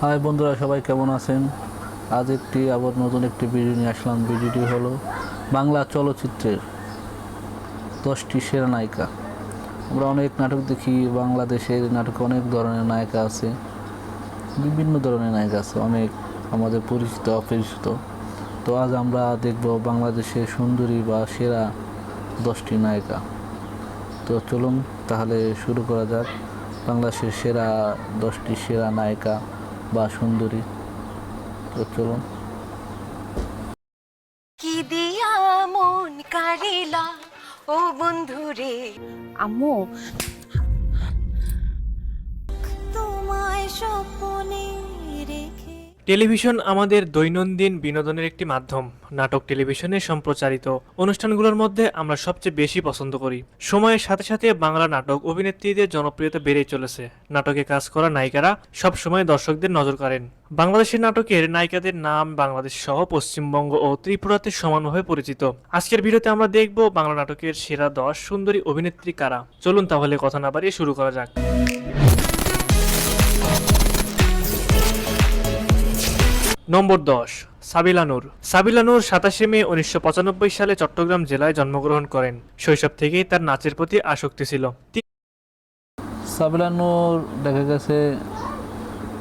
High বন্ধুরা, সবাই কেমন আছেন? আজ আবার নতুন একটি ভিডিও নিয়ে আসলাম। ভিডিওটি হলো বাংলা চলচ্চিত্রের 10টি সেরা নায়িকা। আমরা অনেক নাটক দেখি, বাংলাদেশের নাটকে অনেক ধরনের নায়িকা আছে, বিভিন্ন ধরনের নায়িকা আছে, অনেক আমাদের পরিচিত অপরিচিত। তো আজ আমরা দেখব বাংলাদেশের সুন্দরী বা সেরা 10টি নায়িকা। তো চলুন তাহলে শুরু করা যাক বাংলাদেশের সেরা 10টি সেরা নায়িকা বা সুন্দরী। তো চলুন। কি দিয়া মন কারিলা ও বন্ধুরে আম্মু, তোমায় স্বপ্নে রেখে। টেলিভিশন আমাদের দৈনন্দিন বিনোদনের একটি মাধ্যম। নাটক টেলিভিশনে সম্প্রচারিত অনুষ্ঠানগুলোর মধ্যে আমরা সবচেয়ে বেশি পছন্দ করি। সময়ের সাথে সাথে বাংলা নাটক অভিনেত্রীদের জনপ্রিয়তা বেড়েই চলেছে। নাটকে কাজ করা নায়িকারা সবসময় দর্শকদের নজর কাড়েন। বাংলাদেশের নাটকের নায়িকাদের নাম বাংলাদেশ সহ পশ্চিমবঙ্গ ও ত্রিপুরাতে সমানভাবে পরিচিত। আজকের ভিডিওতে আমরা দেখব বাংলা নাটকের সেরা 10 সুন্দরী অভিনেত্রী কারা। চলুন তাহলে কথা না বাড়িয়ে শুরু করা যাক। নম্বর 10, সাবিলা নূর। সাবিলা নূর 27 মে 1995 সালে চট্টগ্রাম জেলায় জন্মগ্রহণ করেন। শৈশব থেকেই তার নাচের প্রতি আসক্তি ছিল। সাবিলা নূর দেখা গেছে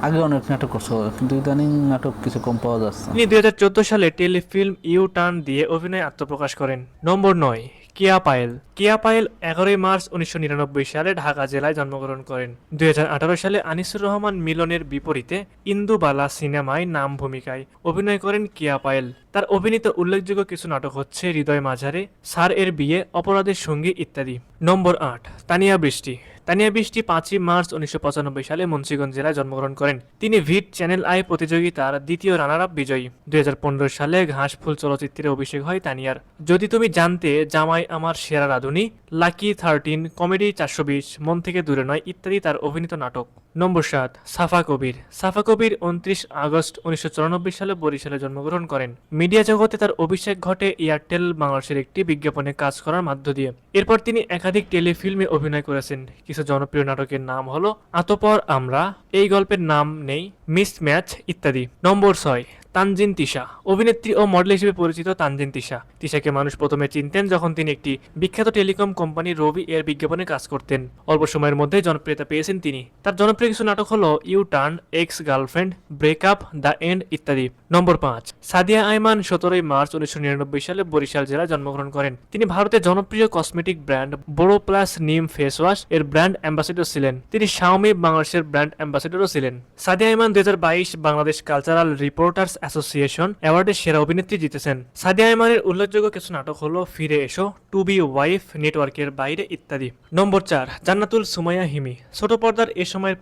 আগে অনেক নাটক করছে, কিন্তু ইদানিং নাটক কিছু কম পাওয়া যাচ্ছে। তিনি 2014 সালে টেলিফিল্ম ইউ টার্ন দিয়ে অভিনয়ে আত্মপ্রকাশ করেন। নম্বর 9, কেয়া পায়েল। কেয়া পায়েল 11 মার্চ 1999 সালে ঢাকা জেলায় জন্মগ্রহণ করেন। 2018 সালে আনিসুর রহমান মিলনের বিপরীতে ইন্দুবালা সিনেমায় নাম ভূমিকায় অভিনয় করেন কেয়া পায়েল। তার অভিনীত উল্লেখযোগ্য কিছু নাটক হচ্ছে হৃদয় মাঝারে, স্যার এর বিয়ে, অপরাধের সঙ্গী ইত্যাদি। নম্বর 8, তানিয়া বৃষ্টি। তানিয়া বৃষ্টি 5 মার্চ 1995 সালে মুন্সিগঞ্জ জেলায় জন্মগ্রহণ করেন। তিনি ভিট চ্যানেল আই প্রতিযোগিতার দ্বিতীয় রানার আপ বিজয়ী। 2015 সালে ঘাসফুল চলচ্চিত্রে অভিষেক হয় তানিয়ার। যদি তুমি জানতে, জামাই আমার সেরা রাঁধুনি, লাকি 13, কমেডি 420, মন থেকে দূরে নয় ইত্যাদি তার অভিনীত নাটক। নম্বর 7, সাফা কবির। সাফা কবির 29 আগস্ট 1994 সালে বরিশালে জন্মগ্রহণ করেন। মিডিয়া জগতে তার অভিষেক ঘটে এয়ারটেল বাংলাদেশের একটি বিজ্ঞাপনে কাজ করার মধ্য দিয়ে। এরপর তিনি একাধিক টেলিফিল্মে অভিনয় করেছেন। কিছু জনপ্রিয় নাটকের নাম হলো আতপর আমরা, এই গল্পের নাম নেই, মিসম্যাচ ইত্যাদি। নম্বর 6, তানজিন তিশা। অভিনেত্রী ও মডেল হিসেবে পরিচিত তানজিন তিশা। তিশাকে মানুষ প্রথমে চিনতেন যখন তিনি একটি বিখ্যাত টেলিকম কোম্পানি রবি এর বিজ্ঞাপনে কাজ করতেন। অল্প সময়ের মধ্যে জনপ্রিয়তা পেয়েছেন তিনি। তার জনপ্রিয় কিছু নাটক হলো U turn, ex girlfriend, breakup, the end ইত্যাদি। নম্বর 5, সাদিয়া আইমান 17 মার্চ 1999 সালে বরিশাল জেলায় জন্মগ্রহণ করেন। তিনি ভারতের জনপ্রিয় cosmetic brand Boroplus neem face wash এর ব্র্যান্ড অ্যাম্বাসেডর ছিলেন। তিনি শাওমি বাংলাদেশের ব্র্যান্ড অ্যাম্বাসেডরও ছিলেন। Sadia Ayman 2022 Bangladesh cultural reporters association অ্যাওয়ার্ডের সেরা অভিনেত্রী জিতেছেন। সাদিয়া আইমানের উল্লেখযোগ্য কিছু নাটক হলো ফিরে এসো, টু বি ওয়াইফ, নেটওয়ার্কের বাইরে ইত্যাদি। নম্বর 4, জান্নাতুল সুমাইয়া হিমি। ছোট পর্দার এ সময়ের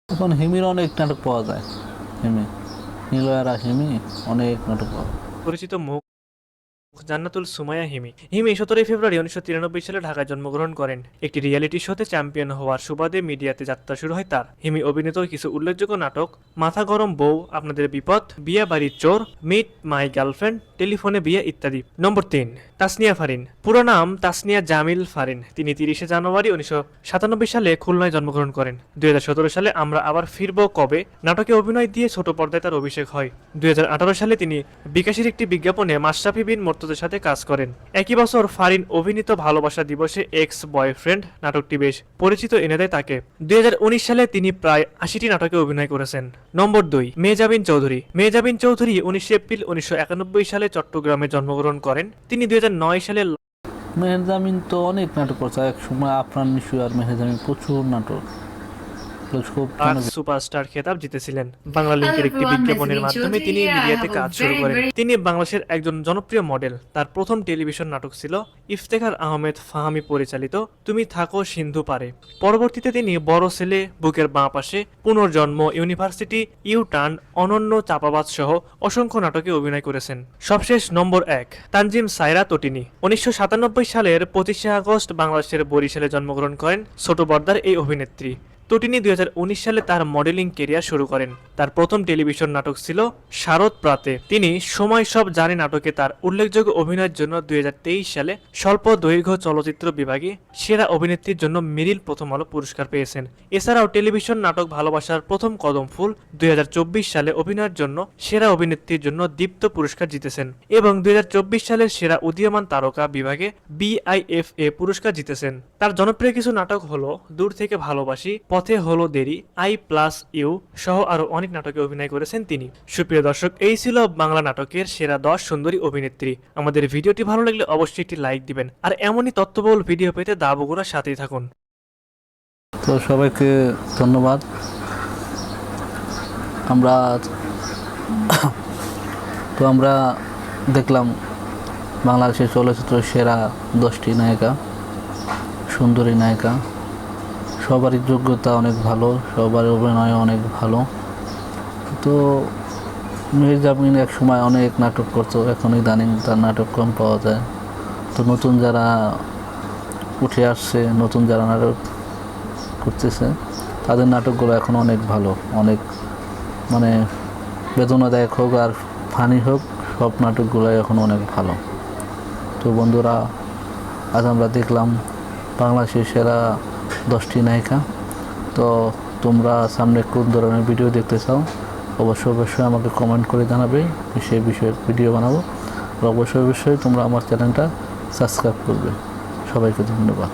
এখন হিমির অনেক নাটক পাওয়া যায়। হিমি, নীলয়ারা হিমি, অনেক নাটক পাওয়া যায়। পরিচিত মুখ জান্নাতুল সুমাইয়া হিমি। হিমি 17 ফেব্রুয়ারি 1993 সালে ঢাকায় জন্মগ্রহণ করেন। একটি রিয়েলিটি শোতে চ্যাম্পিয়ন হওয়ার সুবাদে মিডিয়াতে যাত্রা শুরু হয় তার। হিমি অভিনীত কিছু উল্লেখযোগ্য নাটক মাথা গরম বউ, আপনাদের বিপদ, বিয়া বাড়ির চোর, মিট মাই গার্লফ্রেন্ড, টেলিফোনে বিয়ে ইত্যাদি। নম্বর 3, তাসনিয়া ফারিন। পুরো নাম তাসনিয়া জামিল ফারিন। তিনি 30 জানুয়ারি 1997 সালে খুলনায় জন্মগ্রহণ করেন। 2017 সালে আমরা আবার ফিরব কবে নাটকে অভিনয় দিয়ে ছোট পর্দায় তার অভিষেক হয়। 2018 সালে তিনি বিকাশের একটি বিজ্ঞাপনে মাশরাফি বিন মোর্তজার সাথে কাজ করেন। একই বছর ফারিন অভিনীত ভালোবাসা দিবসে এক্স বয়ফ্রেন্ড নাটকটি বেশ পরিচিত এনে দেয় তাকে। 2019 সালে তিনি প্রায় 80টি নাটকে অভিনয় করেছেন। নম্বর 2, মেহজাবিন চৌধুরী। মেহজাবিন চৌধুরী 19 এপ্রিল 1991 সালে চট্টগ্রামে জন্মগ্রহণ করেন। তিনি 2009 সালে মেহজামিন তো অনেক নাটক করছে। এক সময় আফরান নিশু আর মেহজামিন প্রচুর নাটক, খুব সুপারস্টার খেতাব জিতেছিলেন। বাংলা লিংকের একটি বিজ্ঞাপনের মাধ্যমে তিনি মিডিয়াতে কাজ শুরু করেন। তিনি বাংলাদেশের একজন জনপ্রিয় মডেল। তার প্রথম টেলিভিশন নাটক ছিল ইফতেখার আহমেদ ফাহামি পরিচালিত তুমি থাকো সিন্ধু পারে। পরবর্তীতে তিনি বড় ছেলে, বুকের বাঁ পাশে, পুনর্জন্ম, ইউনিভার্সিটি, ইউ টার্ন, অনন্য, চাপাবাজ সহ অসংখ্য নাটকে অভিনয় করেছেন। সবশেষ নম্বর 1, তানজিম সায়রা তটিনী। 1997 সালের 25 আগস্ট বাংলাদেশের বরিশালে জন্মগ্রহণ করেন ছোট পর্দার এই অভিনেত্রী। তো তিনি 2019 সালে তার মডেলিং ক্যারিয়ার শুরু করেন। তার প্রথম টেলিভিশন নাটক ছিল শারদ প্রাতে। তিনি সময় সব জানে নাটকে তার উল্লেখযোগ্য অভিনয়ের জন্য 2023 সালে স্বল্প দৈর্ঘ্য চলচ্চিত্র বিভাগে সেরা অভিনেত্রীর জন্য মেরিল প্রথম আলো পুরস্কার পেয়েছেন। এছাড়াও টেলিভিশন নাটক ভালোবাসার প্রথম কদম ফুল 2024 সালে অভিনয়ের জন্য সেরা অভিনেত্রীর জন্য দীপ্ত পুরস্কার জিতেছেন এবং 2024 সালের সেরা উদীয়মান তারকা বিভাগে BIFA পুরস্কার জিতেছেন। তার জনপ্রিয় কিছু নাটক হলো দূর থেকে ভালোবাসি, পথে হলো দেরি, I+U সহ আরো অনেক নাটকে অভিনয় করেছেন তিনি। সুপ্রিয় দর্শক, এই ছিল বাংলা নাটকের সেরা 10 সুন্দরী অভিনেত্রী। আমাদের ভিডিওটি ভালো লাগলে অবশ্যই একটি লাইক দিবেন আর এমনই তথ্যবহুল ভিডিও পেতে দা বগুড়ার সাথেই থাকুন। তো সবাইকে ধন্যবাদ। আমরা দেখলাম বাংলাদেশের চলচ্চিত্রের সেরা 10টি নায়িকা, সুন্দরী নায়িকা। সবারই যোগ্যতা অনেক ভালো, সবার অভিনয় অনেক ভালো। তো মির্জামিন এক সময় অনেক নাটক করতো, এখন ইদানিং তার নাটক কম পাওয়া যায়। তো নতুন যারা উঠে আসছে, নতুন যারা নাটক করতেছে, তাদের নাটকগুলো এখন অনেক ভালো, অনেক মানে বেদনাদায়ক হোক আর ফানি হোক, সব নাটকগুলো এখন অনেক ভালো। তো বন্ধুরা, আজ আমরা দেখলাম বাংলাদেশের সেরা 10টি নায়িকা। তো তোমরা সামনে কোন ধরনের ভিডিও দেখতে চাও অবশ্যই আমাকে কমেন্ট করে জানাবে, সেই বিষয়ে ভিডিও বানাবো। আর অবশ্যই তোমরা আমার চ্যানেলটা সাবস্ক্রাইব করবে। সবাইকে ধন্যবাদ।